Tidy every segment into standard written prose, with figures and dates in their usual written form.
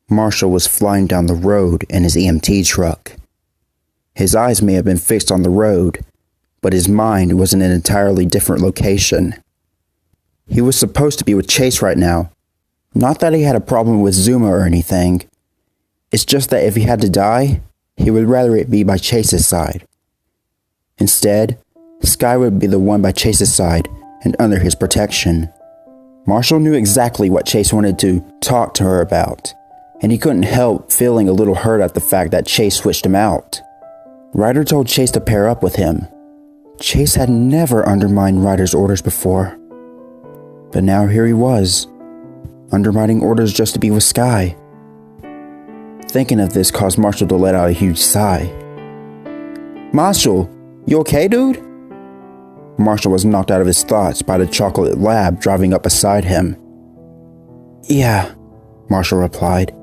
Marshall was flying down the road in his EMT truck. His eyes may have been fixed on the road, but his mind was in an entirely different location. He was supposed to be with Chase right now. Not that he had a problem with Zuma or anything. It's just that if he had to die, he would rather it be by Chase's side. Instead, Skye would be the one by Chase's side and under his protection. Marshall knew exactly what Chase wanted to talk to her about, and he couldn't help feeling a little hurt at the fact that Chase switched him out. Ryder told Chase to pair up with him. Chase had never undermined Ryder's orders before. But now here he was, undermining orders just to be with Skye. Thinking of this caused Marshall to let out a huge sigh. "Marshall, you okay, dude?" Marshall was knocked out of his thoughts by the chocolate lab driving up beside him. "Yeah," Marshall replied.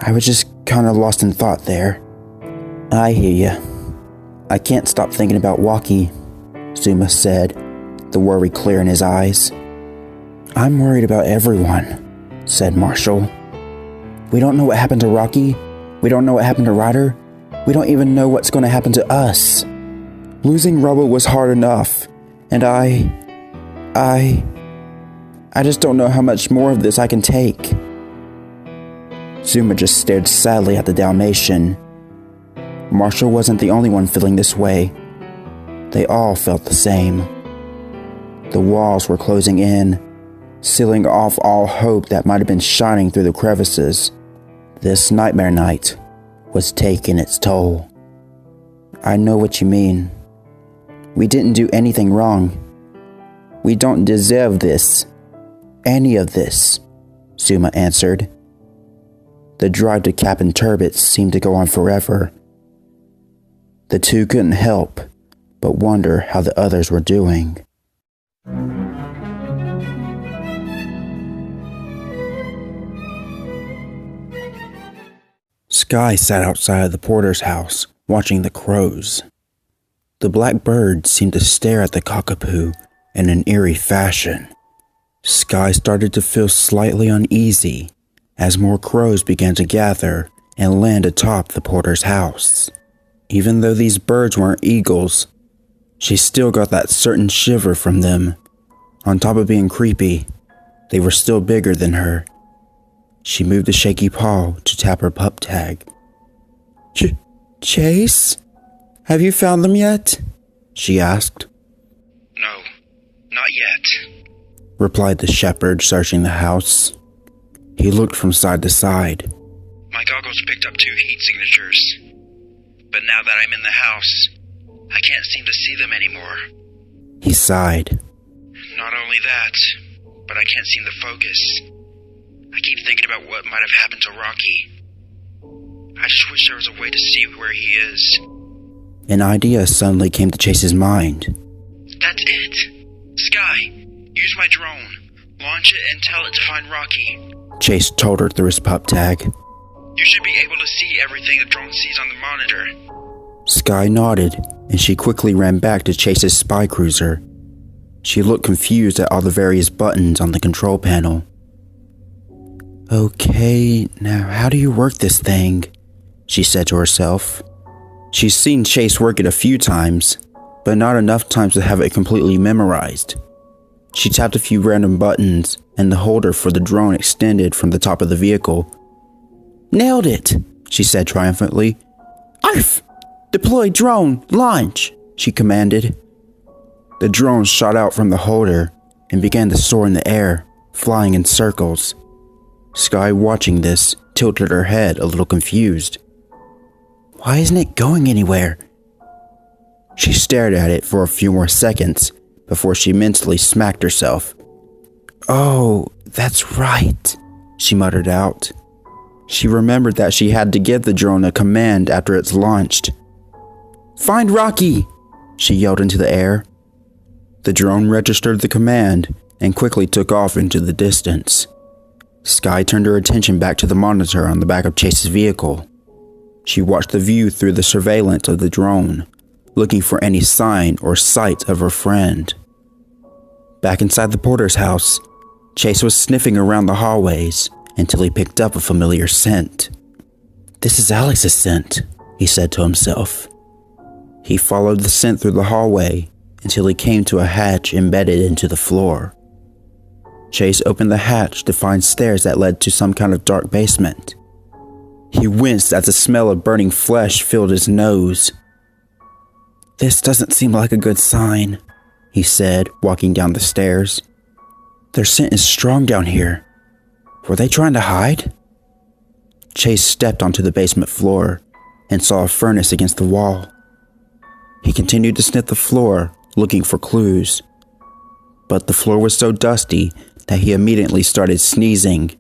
"I was just kinda lost in thought there." "I hear ya. I can't stop thinking about Walkie," Zuma said, the worry clear in his eyes. "I'm worried about everyone," said Marshall. "We don't know what happened to Rocky. We don't know what happened to Ryder. We don't even know what's going to happen to us. Losing Rubble was hard enough, and I just don't know how much more of this I can take." Zuma just stared sadly at the Dalmatian. Marshall wasn't the only one feeling this way. They all felt the same. The walls were closing in, sealing off all hope that might have been shining through the crevices. This nightmare night was taking its toll. "I know what you mean. We didn't do anything wrong. We don't deserve this. Any of this," Zuma answered. The drive to Captain Turbott's seemed to go on forever. The two couldn't help but wonder how the others were doing. Skye sat outside of the porter's house, watching the crows. The black bird seemed to stare at the cockapoo in an eerie fashion. Skye started to feel slightly uneasy as more crows began to gather and land atop the porter's house. Even though these birds weren't eagles, she still got that certain shiver from them. On top of being creepy, they were still bigger than her. She moved a shaky paw to tap her pup tag. Chase? Have you found them yet?" she asked. "No, not yet," replied the shepherd, searching the house. He looked from side to side. "My goggles picked up 2 heat signatures, but now that I'm in the house, I can't seem to see them anymore." He sighed. "Not only that, but I can't seem to focus. I keep thinking about what might have happened to Rocky. I just wish there was a way to see where he is." An idea suddenly came to Chase's mind. "That's it. Skye, use my drone. Launch it and tell it to find Rocky." Chase told her through his pup tag. "You should be able to see everything the drone sees on the monitor." Skye nodded, and she quickly ran back to Chase's spy cruiser. She looked confused at all the various buttons on the control panel. "Okay, now how do you work this thing?" she said to herself. She's seen Chase work it a few times, but not enough times to have it completely memorized. She tapped a few random buttons, and the holder for the drone extended from the top of the vehicle. "Nailed it," she said triumphantly. "Arf! Deploy drone, launch," she commanded. The drone shot out from the holder and began to soar in the air, flying in circles. Skye, watching this, tilted her head a little confused. "Why isn't it going anywhere?" She stared at it for a few more seconds before she mentally smacked herself. "Oh, that's right," she muttered out. She remembered that she had to give the drone a command after it's launched. "Find Rocky!" she yelled into the air. The drone registered the command and quickly took off into the distance. Skye turned her attention back to the monitor on the back of Chase's vehicle. She watched the view through the surveillance of the drone, looking for any sign or sight of her friend. Back inside the porter's house, Chase was sniffing around the hallways until he picked up a familiar scent. "This is Alex's scent," he said to himself. He followed the scent through the hallway until he came to a hatch embedded into the floor. Chase opened the hatch to find stairs that led to some kind of dark basement. He winced as the smell of burning flesh filled his nose. "This doesn't seem like a good sign," he said, walking down the stairs. "Their scent is strong down here. Were they trying to hide?" Chase stepped onto the basement floor and saw a furnace against the wall. He continued to sniff the floor, looking for clues. But the floor was so dusty that he immediately started sneezing.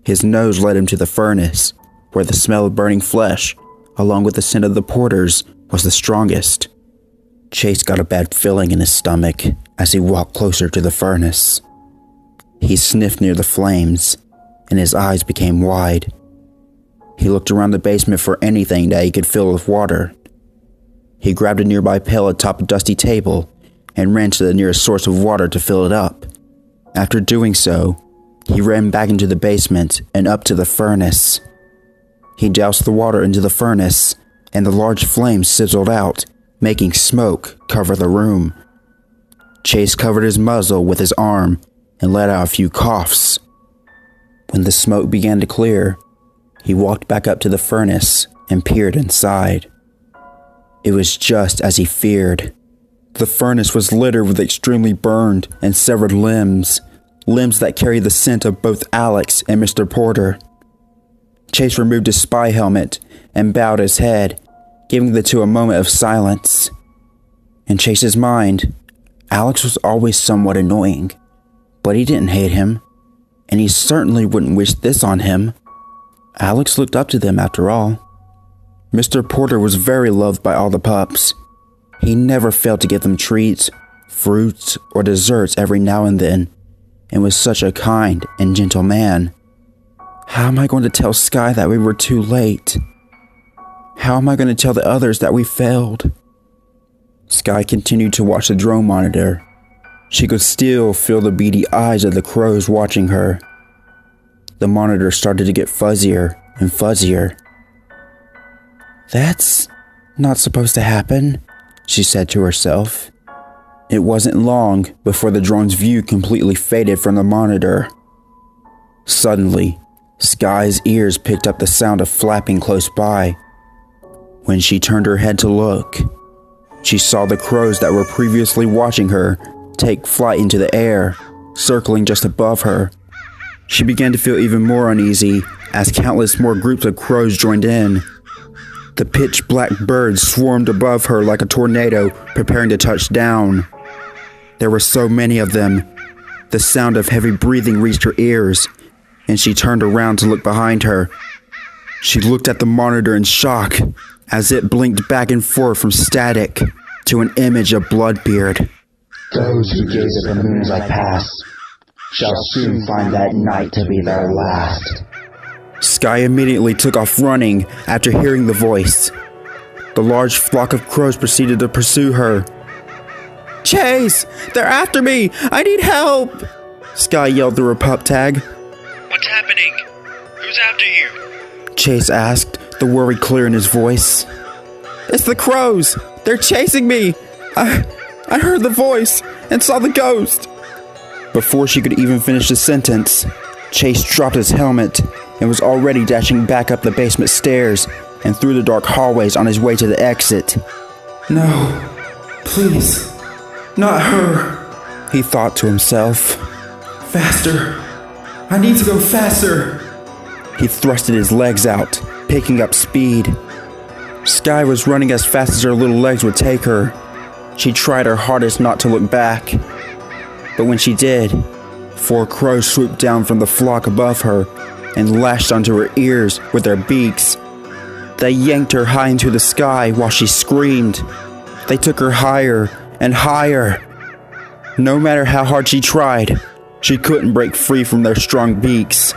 His nose led him to the furnace, where the smell of burning flesh, along with the scent of the porters, was the strongest. Chase got a bad feeling in his stomach as he walked closer to the furnace. He sniffed near the flames, and his eyes became wide. He looked around the basement for anything that he could fill with water. He grabbed a nearby pail atop a dusty table and ran to the nearest source of water to fill it up. After doing so, he ran back into the basement and up to the furnace. He doused the water into the furnace, and the large flames sizzled out, making smoke cover the room. Chase covered his muzzle with his arm and let out a few coughs. When the smoke began to clear, he walked back up to the furnace and peered inside. It was just as he feared. The furnace was littered with extremely burned and severed limbs that carried the scent of both Alex and Mr. Porter. Chase removed his spy helmet and bowed his head, giving the two a moment of silence. In Chase's mind, Alex was always somewhat annoying, but he didn't hate him, and he certainly wouldn't wish this on him. Alex looked up to them after all. Mr. Porter was very loved by all the pups. He never failed to give them treats, fruits, or desserts every now and then, and was such a kind and gentle man. How am I going to tell Skye that we were too late? How am I going to tell the others that we failed? Skye continued to watch the drone monitor. She could still feel the beady eyes of the crows watching her. The monitor started to get fuzzier and fuzzier. "That's not supposed to happen," she said to herself. It wasn't long before the drone's view completely faded from the monitor. Suddenly, Skye's ears picked up the sound of flapping close by. When she turned her head to look, she saw the crows that were previously watching her take flight into the air, circling just above her. She began to feel even more uneasy as countless more groups of crows joined in. The pitch-black birds swarmed above her like a tornado, preparing to touch down. There were so many of them. The sound of heavy breathing reached her ears, and she turned around to look behind her. She looked at the monitor in shock as it blinked back and forth from static to an image of Bloodbeard. "Those who gaze at the moon as I pass shall soon find that night to be their last." Skye immediately took off running after hearing the voice. The large flock of crows proceeded to pursue her. "Chase! They're after me! I need help!" Skye yelled through her pup tag. What's happening? Who's after you? Chase asked, the worry clear in his voice. "It's the crows! They're chasing me! I heard the voice and saw the ghost!" Before she could even finish the sentence, Chase dropped his helmet and was already dashing back up the basement stairs and through the dark hallways on his way to the exit. "No, please, not her," he thought to himself. "Faster, I need to go faster." He thrusted his legs out, picking up speed. Skye was running as fast as her little legs would take her. She tried her hardest not to look back. But when she did, 4 crows swooped down from the flock above her and lashed onto her ears with their beaks. They yanked her high into the sky while she screamed. They took her higher and higher. No matter how hard she tried, she couldn't break free from their strong beaks.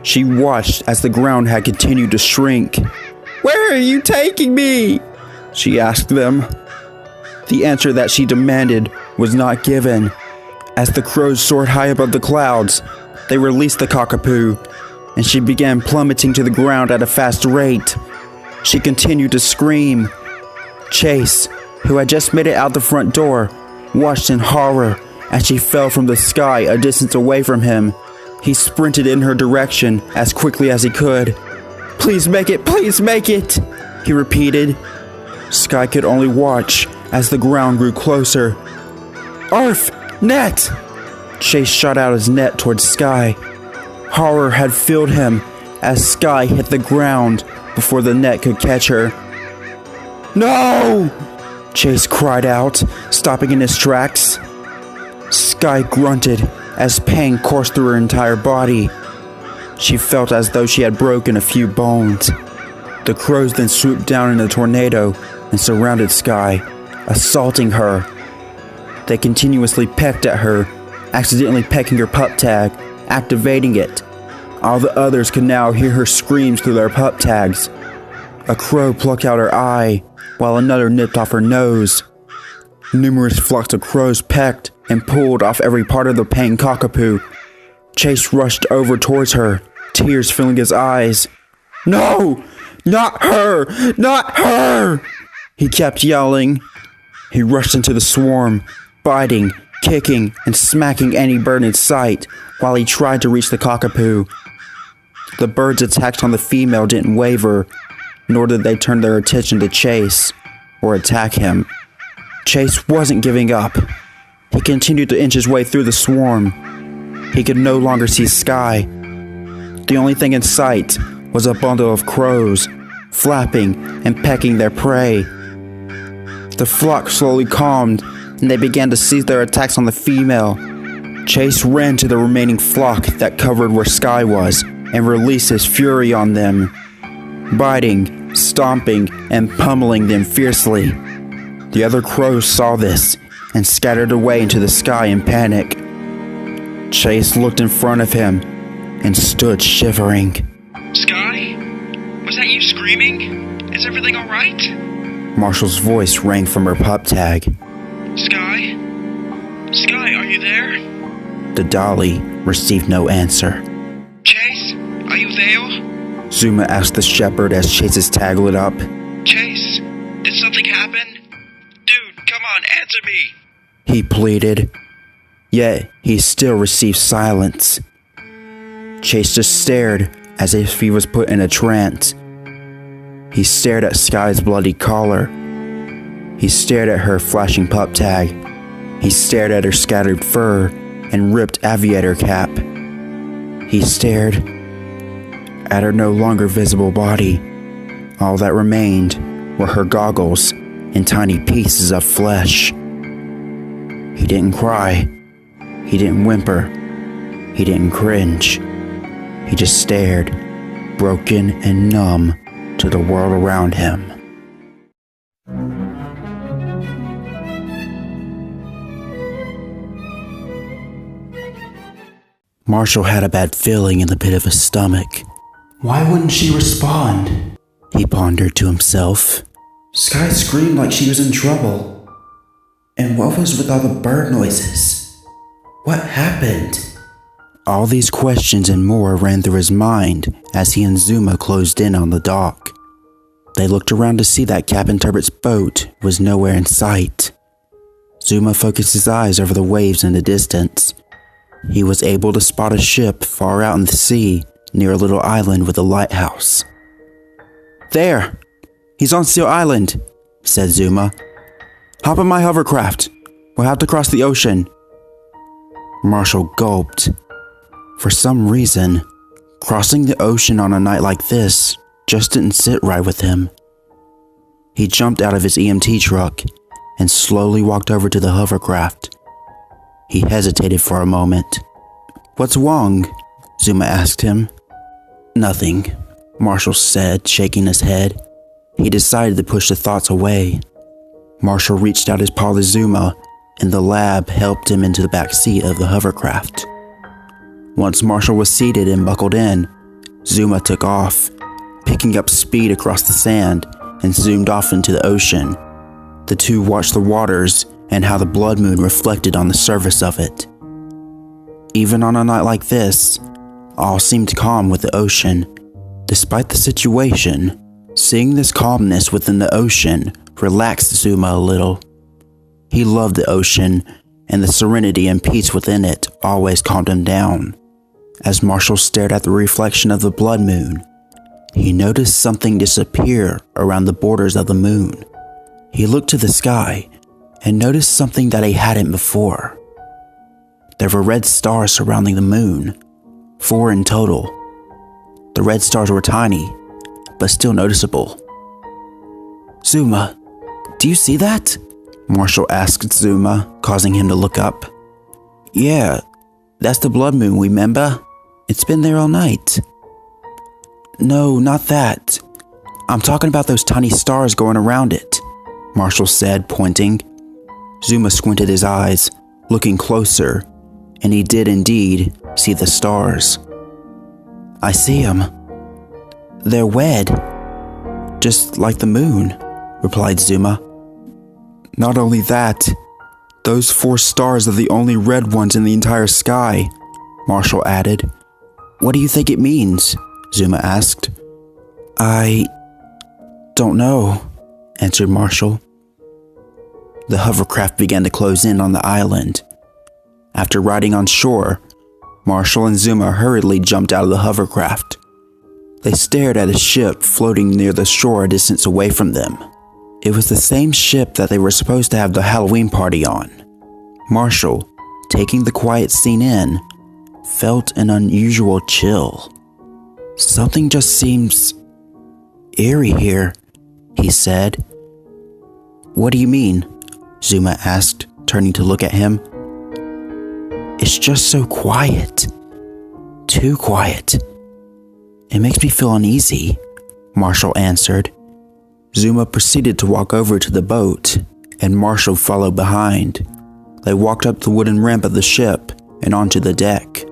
She watched as the ground had continued to shrink. "Where are you taking me?" she asked them. The answer that she demanded was not given. As the crows soared high above the clouds, they released the cockapoo and she began plummeting to the ground at a fast rate. She continued to scream. Chase, who had just made it out the front door, watched in horror as she fell from the sky a distance away from him. He sprinted in her direction as quickly as he could. "Please make it, please make it," he repeated. Skye could only watch as the ground grew closer. "Arf! Net!" Chase shot out his net towards Skye. Horror had filled him as Skye hit the ground before the net could catch her. "No!" Chase cried out, stopping in his tracks. Skye grunted as pain coursed through her entire body. She felt as though she had broken a few bones. The crows then swooped down in a tornado and surrounded Skye, assaulting her. They continuously pecked at her, accidentally pecking her pup tag, activating it. All the others could now hear her screams through their pup tags. A crow plucked out her eye, while another nipped off her nose. Numerous flocks of crows pecked and pulled off every part of the paying cockapoo. Chase rushed over towards her, tears filling his eyes. "No! Not her! Not her!" he kept yelling. He rushed into the swarm, biting, kicking, and smacking any bird in sight while he tried to reach the cockapoo. The bird's attacks on the female didn't waver, nor did they turn their attention to Chase or attack him. Chase wasn't giving up. He continued to inch his way through the swarm. He could no longer see Skye. The only thing in sight was a bundle of crows, flapping and pecking their prey. The flock slowly calmed, and they began to cease their attacks on the female. Chase ran to the remaining flock that covered where Skye was and released his fury on them, biting, stomping, and pummeling them fiercely. The other crows saw this and scattered away into the sky in panic. Chase looked in front of him and stood shivering. Skye? Was that you screaming? Is everything alright? Marshall's voice rang from her pup tag. Skye? Skye, are you there? The dolly received no answer. Chase, are you there? Zuma asked the shepherd as Chase's tag lit up. Chase, did something happen? Dude, come on, answer me! He pleaded. Yet he still received silence. Chase just stared as if he was put in a trance. He stared at Skye's bloody collar. He stared at her flashing pup tag. He stared at her scattered fur and ripped aviator cap. He stared at her no longer visible body. All that remained were her goggles and tiny pieces of flesh. He didn't cry. He didn't whimper. He didn't cringe. He just stared, broken and numb, to the world around him. Marshall had a bad feeling in the pit of his stomach. Why wouldn't she respond? He pondered to himself. Skye screamed like she was in trouble. And what was with all the bird noises? What happened? All these questions and more ran through his mind as he and Zuma closed in on the dock. They looked around to see that Captain Turbott's boat was nowhere in sight. Zuma focused his eyes over the waves in the distance. He was able to spot a ship far out in the sea near a little island with a lighthouse. There! He's on Seal Island, said Zuma. Hop on my hovercraft. We'll have to cross the ocean. Marshall gulped. For some reason, crossing the ocean on a night like this just didn't sit right with him. He jumped out of his EMT truck and slowly walked over to the hovercraft. He hesitated for a moment. What's wrong? Zuma asked him. Nothing, Marshall said, shaking his head. He decided to push the thoughts away. Marshall reached out his paw to Zuma, and the lab helped him into the back seat of the hovercraft. Once Marshall was seated and buckled in, Zuma took off, picking up speed across the sand and zoomed off into the ocean. The two watched the waters and how the blood moon reflected on the surface of it. Even on a night like this, All seemed calm with the ocean. Despite the situation, seeing this calmness within the ocean relaxed Zuma a little. He loved the ocean, and the serenity and peace within it always calmed him down. As Marshall stared at the reflection of the blood moon, he noticed something disappear around the borders of the moon. He looked to the sky and noticed something that he hadn't before. There were red stars surrounding the moon, 4 in total. The red stars were tiny, but still noticeable. "Zuma, do you see that?" Marshall asked Zuma, causing him to look up. "Yeah, that's the blood moon, remember? It's been there all night." "No, not that. I'm talking about those tiny stars going around it," Marshall said, pointing. Zuma squinted his eyes, looking closer, and he did indeed see the stars. "I see them. They're red, just like the moon," replied Zuma. "Not only that, those 4 stars are the only red ones in the entire sky," Marshall added. "What do you think it means?" Zuma asked. "I don't know," answered Marshall. The hovercraft began to close in on the island. After riding on shore, Marshall and Zuma hurriedly jumped out of the hovercraft. They stared at a ship floating near the shore a distance away from them. It was the same ship that they were supposed to have the Halloween party on. Marshall, taking the quiet scene in, felt an unusual chill. "Something just seems eerie here," he said. "What do you mean?" Zuma asked, turning to look at him. "It's just so quiet. Too quiet. It makes me feel uneasy," Marshall answered. Zuma proceeded to walk over to the boat, and Marshall followed behind. They walked up the wooden ramp of the ship and onto the deck.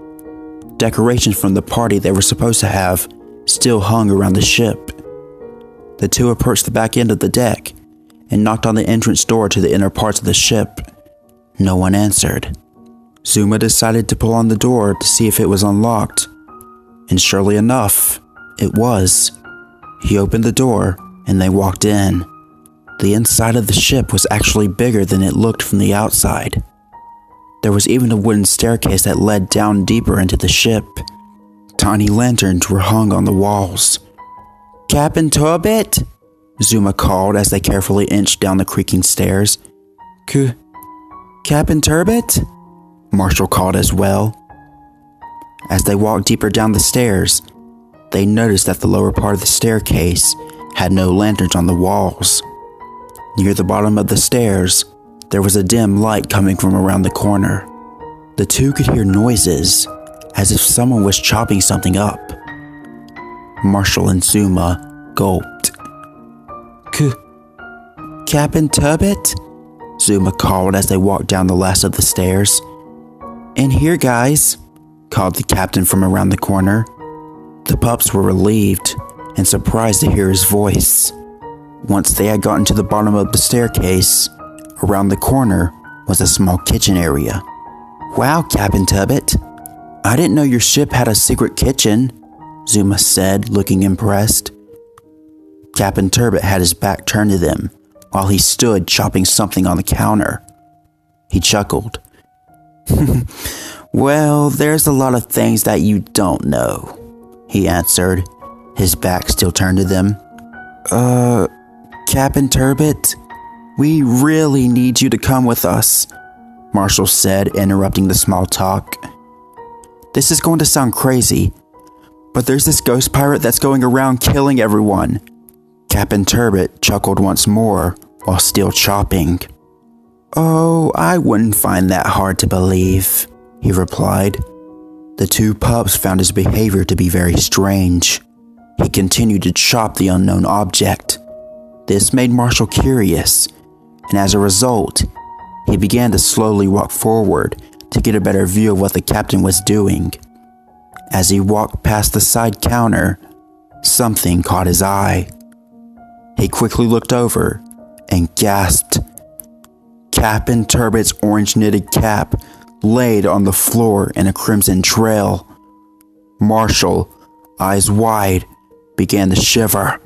Decorations from the party they were supposed to have still hung around the ship. The two approached the back end of the deck and knocked on the entrance door to the inner parts of the ship. No one answered. Zuma decided to pull on the door to see if it was unlocked, and surely enough, it was. He opened the door and they walked in. The inside of the ship was actually bigger than it looked from the outside. There was even a wooden staircase that led down deeper into the ship. Tiny lanterns were hung on the walls. "Captain Turbot?" Zuma called as they carefully inched down the creaking stairs. "Captain Turbot?" Marshall called as well. As they walked deeper down the stairs, they noticed that the lower part of the staircase had no lanterns on the walls. Near the bottom of the stairs, there was a dim light coming from around the corner. The two could hear noises, as if someone was chopping something up. Marshall and Zuma gulped. "Captain Turbot?" Zuma called as they walked down the last of the stairs. "In here, guys," called the captain from around the corner. The pups were relieved and surprised to hear his voice. Once they had gotten to the bottom of the staircase, around the corner was a small kitchen area. "Wow, Captain Turbot, I didn't know your ship had a secret kitchen," Zuma said, looking impressed. Captain Turbot had his back turned to them while he stood chopping something on the counter. He chuckled. "Well, there's a lot of things that you don't know," he answered, his back still turned to them. Captain Turbot, we really need you to come with us," Marshall said, interrupting the small talk. "This is going to sound crazy, but there's this ghost pirate that's going around killing everyone." Captain Turbot chuckled once more while still chopping. "Oh, I wouldn't find that hard to believe," he replied. The two pups found his behavior to be very strange. He continued to chop the unknown object. This made Marshall curious, and as a result, he began to slowly walk forward to get a better view of what the captain was doing. As he walked past the side counter, something caught his eye. He quickly looked over and gasped. Captain Turbot's orange knitted cap laid on the floor in a crimson trail. Marshall, eyes wide, began to shiver.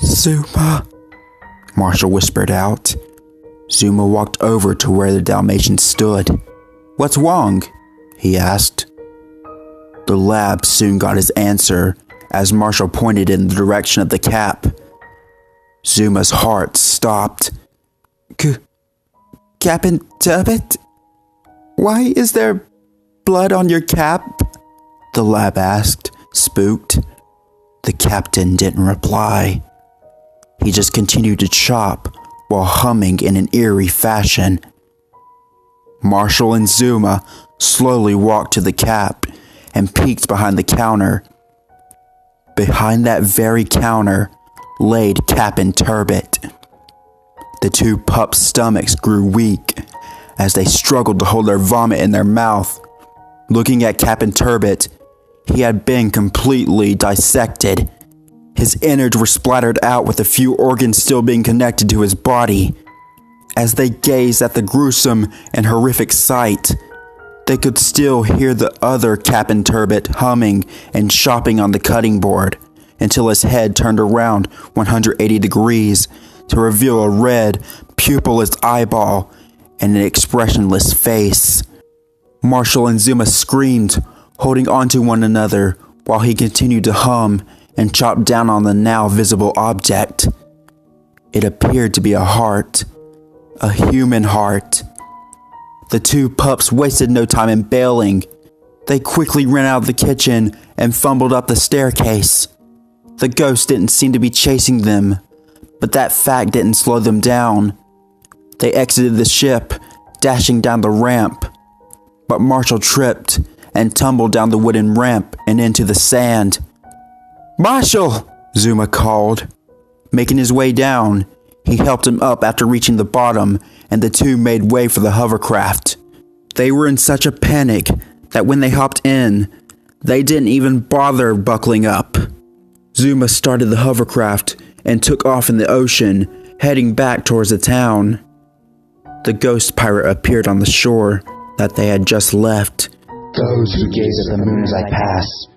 Zuma, Marshall whispered out. Zuma walked over to where the Dalmatian stood. What's wrong? He asked. The lab soon got his answer as Marshall pointed in the direction of the cap. Zuma's heart stopped. Captain Turbot? Why is there blood on your cap? The lab asked, spooked. The captain didn't reply. He just continued to chop while humming in an eerie fashion. Marshall and Zuma slowly walked to the cap and peeked behind the counter. Behind that very counter laid Captain Turbot. The two pups' stomachs grew weak as they struggled to hold their vomit in their mouth. Looking at Captain Turbot, he had been completely dissected. His innards were splattered out with a few organs still being connected to his body. As they gazed at the gruesome and horrific sight, they could still hear the other Captain Turbot humming and chopping on the cutting board until his head turned around 180 degrees to reveal a red, pupilless eyeball and an expressionless face. Marshall and Zuma screamed, holding onto one another while he continued to hum and chop down on the now visible object. It appeared to be a heart, a human heart. The two pups wasted no time in bailing. They quickly ran out of the kitchen and fumbled up the staircase. The ghost didn't seem to be chasing them, but that fact didn't slow them down. They exited the ship, dashing down the ramp. But Marshall tripped and tumbled down the wooden ramp and into the sand. Marshall! Zuma called. Making his way down, he helped him up after reaching the bottom, and the two made way for the hovercraft. They were in such a panic that when they hopped in, they didn't even bother buckling up. Zuma started the hovercraft and took off in the ocean, heading back towards the town. The ghost pirate appeared on the shore that they had just left. Those who gaze at the moon as I pass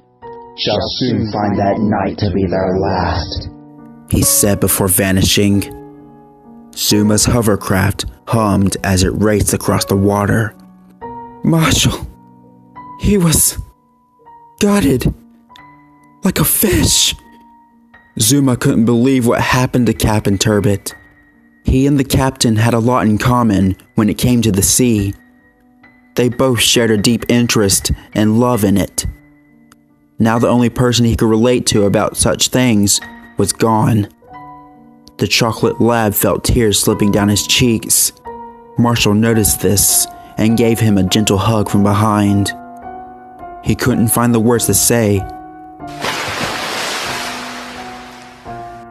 shall soon find that night to be their last, he said before vanishing. Zuma's hovercraft hummed as it raced across the water. Marshall, he was gutted like a fish. Zuma couldn't believe what happened to Captain Turbot. He and the captain had a lot in common when it came to the sea. They both shared a deep interest and love in it. Now the only person he could relate to about such things was gone. The chocolate lad felt tears slipping down his cheeks. Marshall noticed this and gave him a gentle hug from behind. He couldn't find the words to say.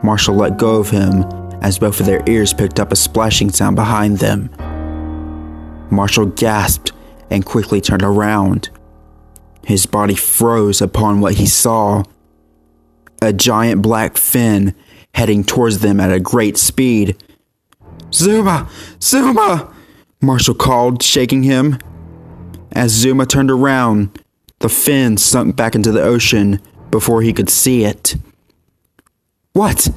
Marshall let go of him as both of their ears picked up a splashing sound behind them. Marshall gasped and quickly turned around. His body froze upon what he saw. A giant black fin heading towards them at a great speed. Zuma! Zuma! Marshall called, shaking him. As Zuma turned around, the fin sunk back into the ocean before he could see it. What?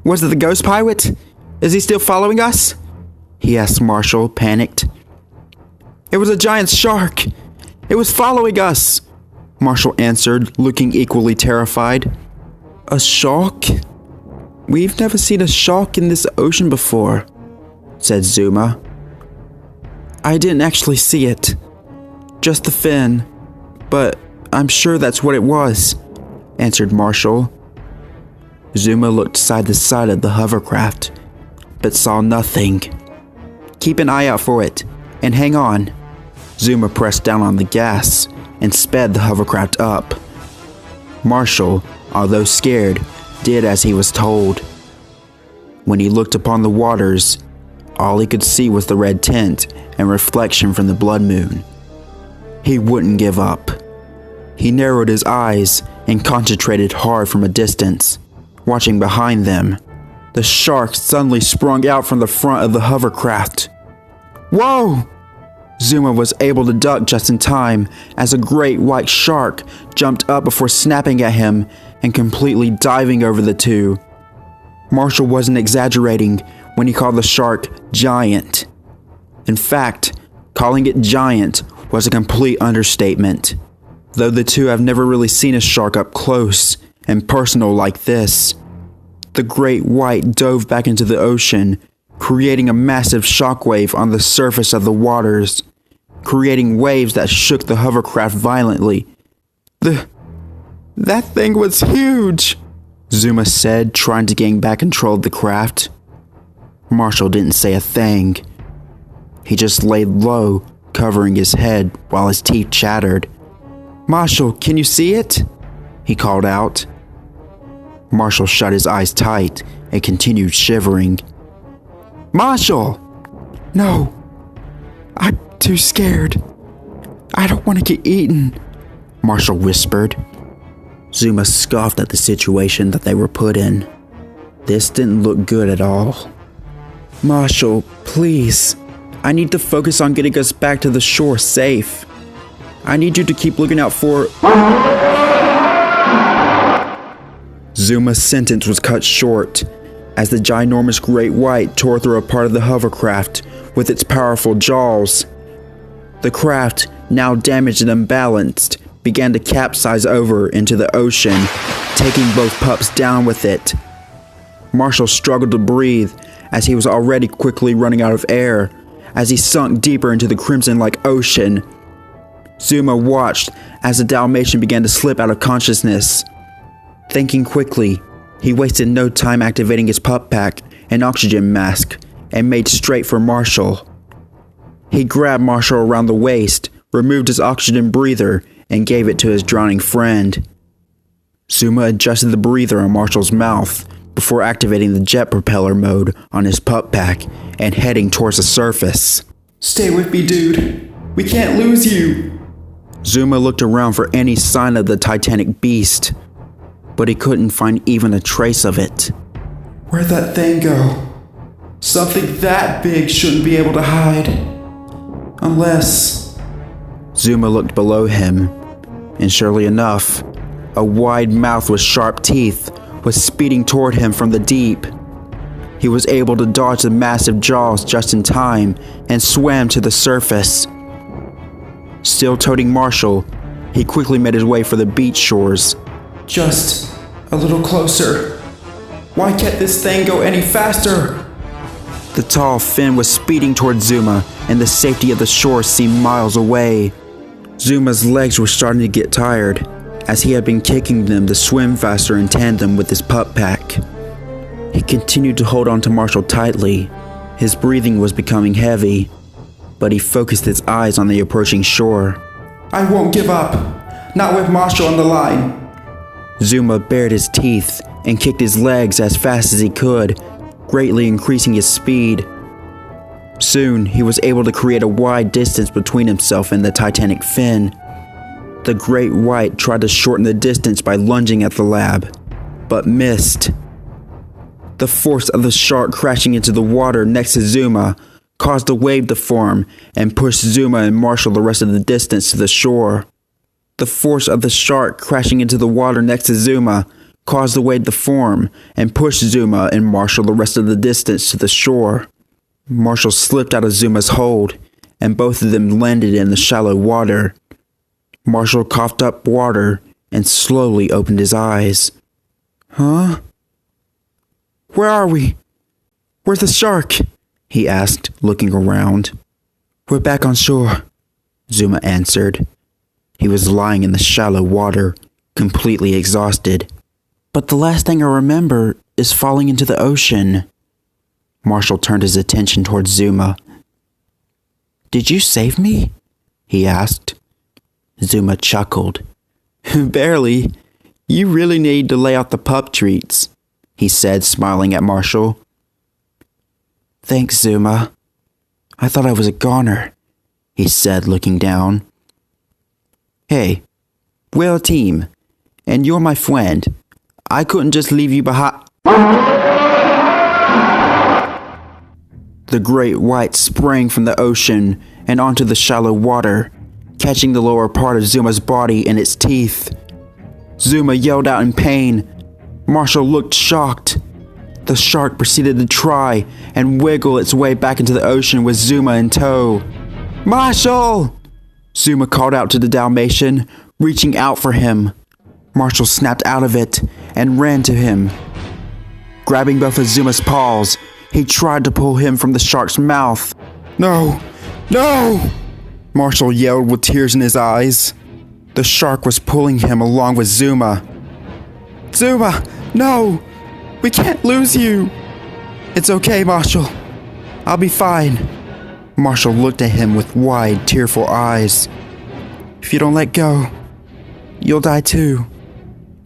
Was it the ghost pirate? Is he still following us? He asked Marshall, panicked. It was a giant shark. It was following us, Marshall answered, looking equally terrified. A shark? We've never seen a shark in this ocean before, said Zuma. I didn't actually see it. Just the fin. But I'm sure that's what it was, answered Marshall. Zuma looked side to side at the hovercraft, but saw nothing. Keep an eye out for it, and hang on. Zuma pressed down on the gas and sped the hovercraft up. Marshall, although scared, did as he was told. When he looked upon the waters, all he could see was the red tint and reflection from the blood moon. He wouldn't give up. He narrowed his eyes and concentrated hard from a distance, watching behind them. The shark suddenly sprung out from the front of the hovercraft. Whoa! Zuma was able to duck just in time as a great white shark jumped up before snapping at him and completely diving over the two. Marshall wasn't exaggerating when he called the shark giant. In fact, calling it giant was a complete understatement, though the two have never really seen a shark up close and personal like this. The great white dove back into the ocean, creating a massive shockwave on the surface of the waters, creating waves that shook the hovercraft violently. That thing was huge, Zuma said, trying to gain back control of the craft. Marshall didn't say a thing. He just laid low, covering his head while his teeth chattered. "Marshall, can you see it?" he called out. Marshall shut his eyes tight and continued shivering. "Marshall!" "No, I'm too scared. I don't want to get eaten," Marshall whispered. Zuma scoffed at the situation that they were put in. This didn't look good at all. "Marshall, please. I need to focus on getting us back to the shore safe. I need you to keep looking out for..." Zuma's sentence was cut short as the ginormous great white tore through a part of the hovercraft with its powerful jaws. The craft, now damaged and unbalanced, began to capsize over into the ocean, taking both pups down with it. Marshall struggled to breathe as he was already quickly running out of air as he sunk deeper into the crimson-like ocean. Zuma watched as the Dalmatian began to slip out of consciousness. Thinking quickly, he wasted no time activating his pup pack and oxygen mask and made straight for Marshall. He grabbed Marshall around the waist, removed his oxygen breather, and gave it to his drowning friend. Zuma adjusted the breather on Marshall's mouth before activating the jet propeller mode on his pup pack and heading towards the surface. "Stay with me, dude. We can't lose you." Zuma looked around for any sign of the titanic beast, but he couldn't find even a trace of it. "Where'd that thing go? Something that big shouldn't be able to hide. Unless..." Zuma looked below him, and surely enough, a wide mouth with sharp teeth was speeding toward him from the deep. He was able to dodge the massive jaws just in time and swam to the surface. Still toting Marshall, he quickly made his way for the beach shores. "Just a little closer. Why can't this thing go any faster?" The tall fin was speeding towards Zuma, and the safety of the shore seemed miles away. Zuma's legs were starting to get tired, as he had been kicking them to swim faster in tandem with his pup pack. He continued to hold on to Marshall tightly. His breathing was becoming heavy, but he focused his eyes on the approaching shore. "I won't give up. Not with Marshall on the line." Zuma bared his teeth and kicked his legs as fast as he could, greatly increasing his speed. Soon, he was able to create a wide distance between himself and the titanic fin. The great white tried to shorten the distance by lunging at the lab, but missed. The force of the shark crashing into the water next to Zuma caused a wave to form and pushed Zuma and Marshall the rest of the distance to the shore. The force of the shark crashing into the water next to Zuma caused the wave to form and pushed Zuma and Marshall the rest of the distance to the shore. Marshall slipped out of Zuma's hold, and both of them landed in the shallow water. Marshall coughed up water and slowly opened his eyes. "Huh? Where are we? Where's the shark?" he asked, looking around. "We're back on shore," Zuma answered. He was lying in the shallow water, completely exhausted. "But the last thing I remember is falling into the ocean." Marshall turned his attention towards Zuma. "Did you save me?" he asked. Zuma chuckled. "Barely. You really need to lay out the pup treats," he said, smiling at Marshall. "Thanks, Zuma. I thought I was a goner," he said, looking down. "Hey, we're a team, and you're my friend. I couldn't just leave you behind." The great white sprang from the ocean and onto the shallow water, catching the lower part of Zuma's body in its teeth. Zuma yelled out in pain. Marshall looked shocked. The shark proceeded to try and wiggle its way back into the ocean with Zuma in tow. "Marshall!" Zuma called out to the Dalmatian, reaching out for him. Marshall snapped out of it and ran to him. Grabbing both of Zuma's paws, he tried to pull him from the shark's mouth. "No! No!" Marshall yelled with tears in his eyes. The shark was pulling him along with Zuma. "Zuma, no! We can't lose you!" "It's okay, Marshall. I'll be fine." Marshall looked at him with wide, tearful eyes. "If you don't let go, you'll die too,"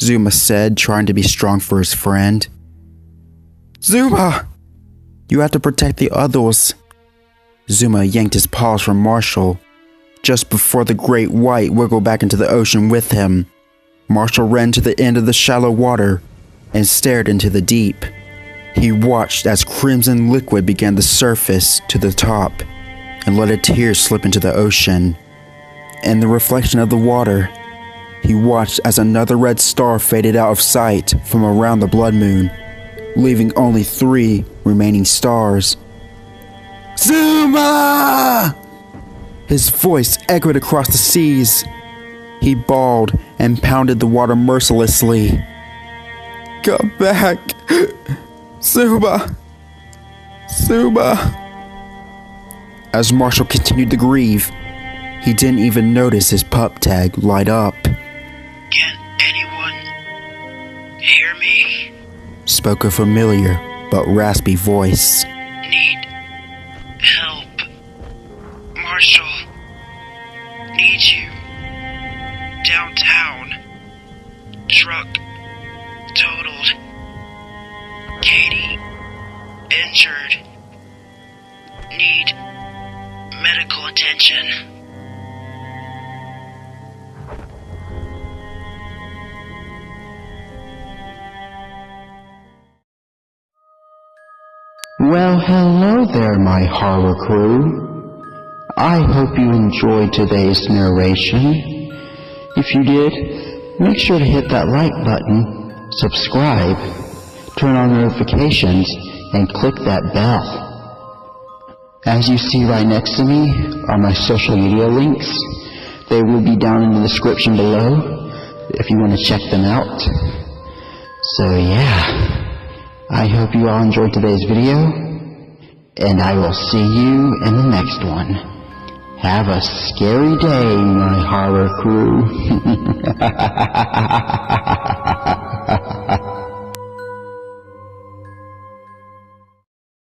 Zuma said, trying to be strong for his friend. "Zuma! You have to protect the others." Zuma yanked his paws from Marshall. Just before the great white wiggled back into the ocean with him, Marshall ran to the end of the shallow water and stared into the deep. He watched as crimson liquid began to surface to the top and let a tear slip into the ocean. In the reflection of the water, he watched as another red star faded out of sight from around the blood moon, leaving only 3 remaining stars. "Zuma!" His voice echoed across the seas. He bawled and pounded the water mercilessly. "Come back! Zuma! Zuma!" As Marshall continued to grieve, he didn't even notice his pup tag light up. "Can anyone hear me?" Spoke a familiar but raspy voice. "Need help. Marshall. Need you. Downtown. Truck totaled. Katie injured. Need medical attention." Well, hello there, my horror crew. I hope you enjoyed today's narration. If you did, make sure to hit that like button, subscribe, turn on notifications, and click that bell. As you see right next to me are my social media links. They will be down in the description below if you want to check them out. So yeah, I hope you all enjoyed today's video, and I will see you in the next one. Have a scary day, my horror crew.